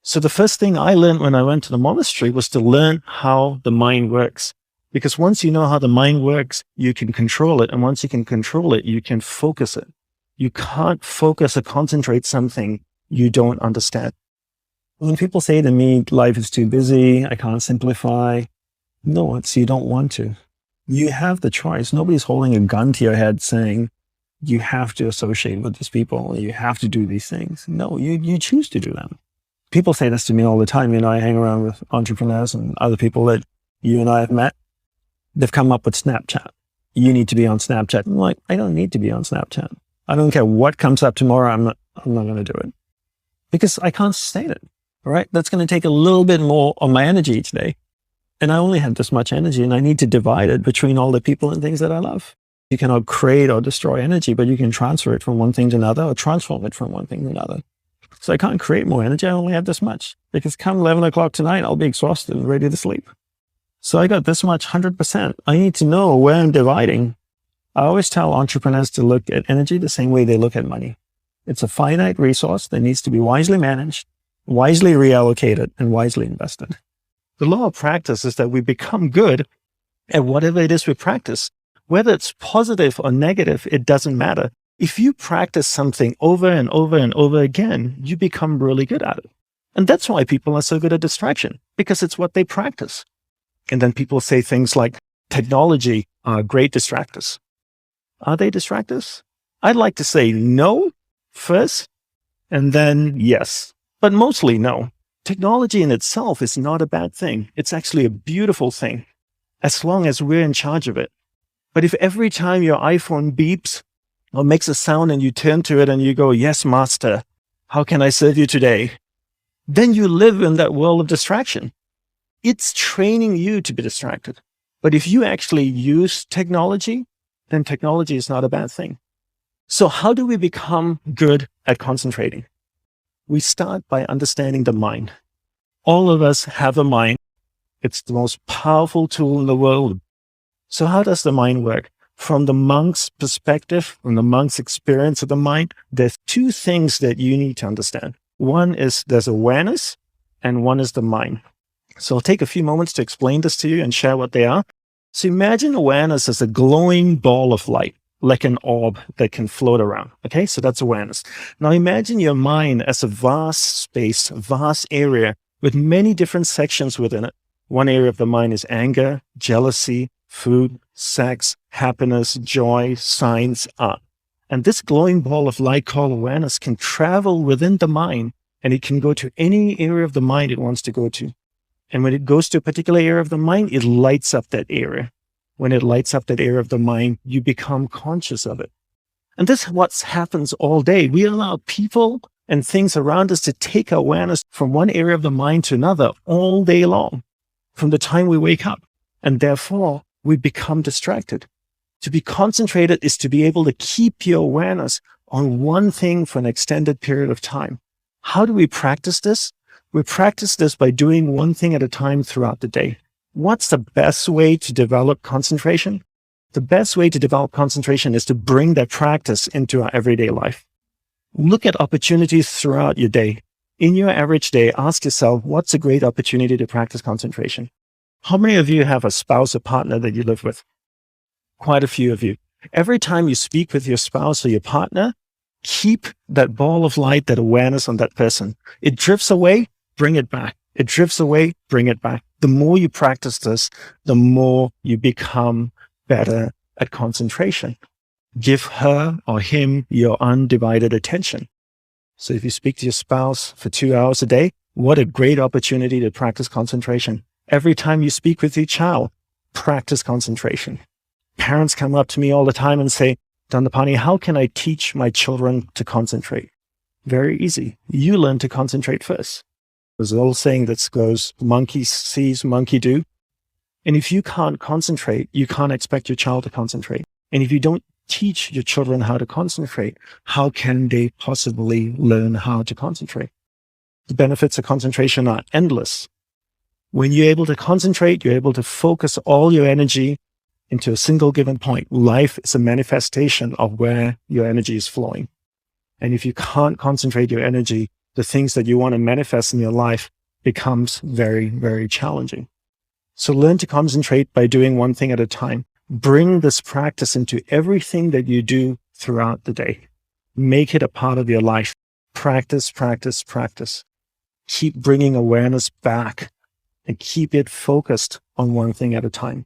So the first thing I learned when I went to the monastery was to learn how the mind works. Because once you know how the mind works, you can control it. And once you can control it, you can focus it. You can't focus or concentrate something you don't understand. When people say to me, life is too busy, I can't simplify. No, it's you don't want to. You have the choice. Nobody's holding a gun to your head saying, you have to associate with these people. You have to do these things. No, you choose to do them. People say this to me all the time. I hang around with entrepreneurs and other people that you and I have met. They've come up with Snapchat. You need to be on Snapchat. I'm like, I don't need to be on Snapchat. I don't care what comes up tomorrow. I'm not going to do it because I can't sustain it. All right. That's going to take a little bit more of my energy each day. And I only have this much energy and I need to divide it between all the people and things that I love. You cannot create or destroy energy, but you can transfer it from one thing to another or transform it from one thing to another. So I can't create more energy. I only have this much because come 11 o'clock tonight, I'll be exhausted and ready to sleep. So I got this much 100%. I need to know where I'm dividing. I always tell entrepreneurs to look at energy the same way they look at money. It's a finite resource that needs to be wisely managed, wisely reallocated, and wisely invested. The law of practice is that we become good at whatever it is we practice. Whether it's positive or negative, it doesn't matter. If you practice something over and over and over again, you become really good at it. And that's why people are so good at distraction, because it's what they practice. And then people say things like technology are great distractors. Are they distractors? I'd like to say no first, and then yes, but mostly no. Technology in itself is not a bad thing. It's actually a beautiful thing, as long as we're in charge of it. But if every time your iPhone beeps or makes a sound and you turn to it and you go, yes, master, how can I serve you today? Then you live in that world of distraction. It's training you to be distracted. But if you actually use technology, then technology is not a bad thing. So how do we become good at concentrating? We start by understanding the mind. All of us have a mind. It's the most powerful tool in the world. So how does the mind work? From the monk's perspective, from the monk's experience of the mind, there's two things that you need to understand. One is there's awareness and one is the mind. So I'll take a few moments to explain this to you and share what they are. So imagine awareness as a glowing ball of light, like an orb that can float around. Okay, so that's awareness. Now imagine your mind as a vast space, vast area with many different sections within it. One area of the mind is anger, jealousy, food, sex, happiness, joy, science, art. And this glowing ball of light called awareness can travel within the mind, and it can go to any area of the mind it wants to go to. And when it goes to a particular area of the mind, it lights up that area. When it lights up that area of the mind, you become conscious of it. And this is what happens all day. We allow people and things around us to take awareness from one area of the mind to another all day long, from the time we wake up. And therefore, we become distracted. To be concentrated is to be able to keep your awareness on one thing for an extended period of time. How do we practice this? We practice this by doing one thing at a time throughout the day. What's the best way to develop concentration? The best way to develop concentration is to bring that practice into our everyday life. Look at opportunities throughout your day. In your average day, ask yourself, what's a great opportunity to practice concentration? How many of you have a spouse or partner that you live with? Quite a few of you. Every time you speak with your spouse or your partner, keep that ball of light, that awareness on that person. It drifts away, bring it back. It drifts away, bring it back. The more you practice this, the more you become better at concentration. Give her or him your undivided attention. So if you speak to your spouse for 2 hours a day, what a great opportunity to practice concentration. Every time you speak with your child, practice concentration. Parents come up to me all the time and say, Dandapani, how can I teach my children to concentrate? Very easy. You learn to concentrate first. There's an old saying that goes, monkey sees, monkey do. And if you can't concentrate, you can't expect your child to concentrate. And if you don't teach your children how to concentrate, how can they possibly learn how to concentrate? The benefits of concentration are endless. When you're able to concentrate, you're able to focus all your energy into a single given point. Life is a manifestation of where your energy is flowing. And if you can't concentrate your energy, the things that you want to manifest in your life becomes very, very challenging. So learn to concentrate by doing one thing at a time. Bring this practice into everything that you do throughout the day. Make it a part of your life. Practice, practice, practice. Keep bringing awareness back and keep it focused on one thing at a time.